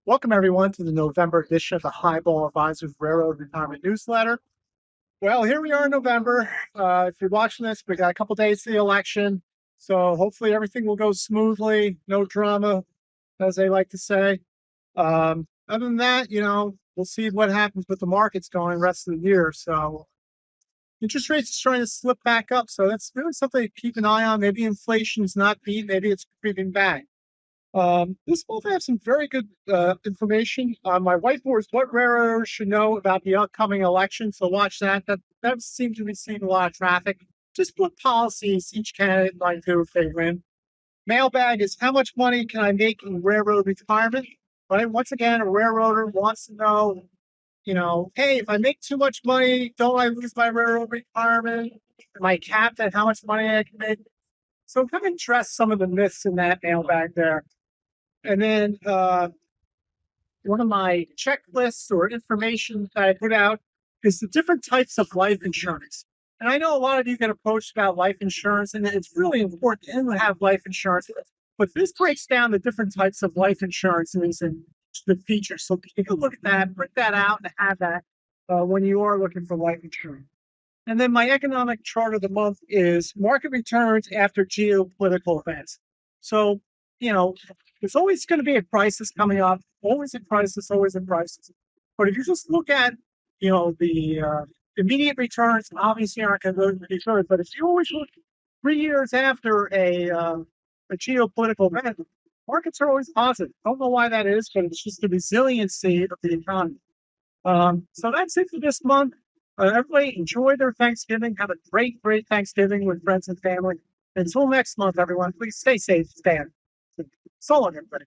Welcome, everyone, to the November edition of the Highball Advisors Railroad Retirement Newsletter. Well, here we are in November. If you're watching this, we got a couple days to the election, so hopefully everything will go smoothly, no drama, as they like to say. Other than that, we'll see what happens with the markets going the rest of the year. So interest rates are starting to slip back up, so that's really something to keep an eye on. Maybe inflation is not beat, maybe it's creeping back. This month I have some very good information on my whiteboards. What railroaders should know about the upcoming election. So watch that. That seems to be seeing a lot of traffic. Just what policies each candidate might do if they win. Mailbag is how much money can I make in railroad retirement? Right. Once again, a railroader wants to know, hey, if I make too much money, don't I lose my railroad retirement? Am I capped at how much money I can make? So kind of address some of the myths in that mailbag there. And then one of my checklists or information that I put out is the different types of life insurance. And I know a lot of you get approached about life insurance, and it's really important to have life insurance. But this breaks down the different types of life insurances and the features. So take a look at that, print that out, and have that when you are looking for life insurance. And then my economic chart of the month is market returns after geopolitical events. So, there's always going to be a crisis coming up, always a crisis, always a crisis. But if you just look at, the immediate returns, obviously aren't going to go to the returns. But if you always look 3 years after a geopolitical event, markets are always positive. Don't know why that is, but it's just the resiliency of the economy. So that's it for this month. Everybody enjoy their Thanksgiving. Have a great, great Thanksgiving with friends and family. Until next month, everyone, please stay safe, stay. So long, everybody.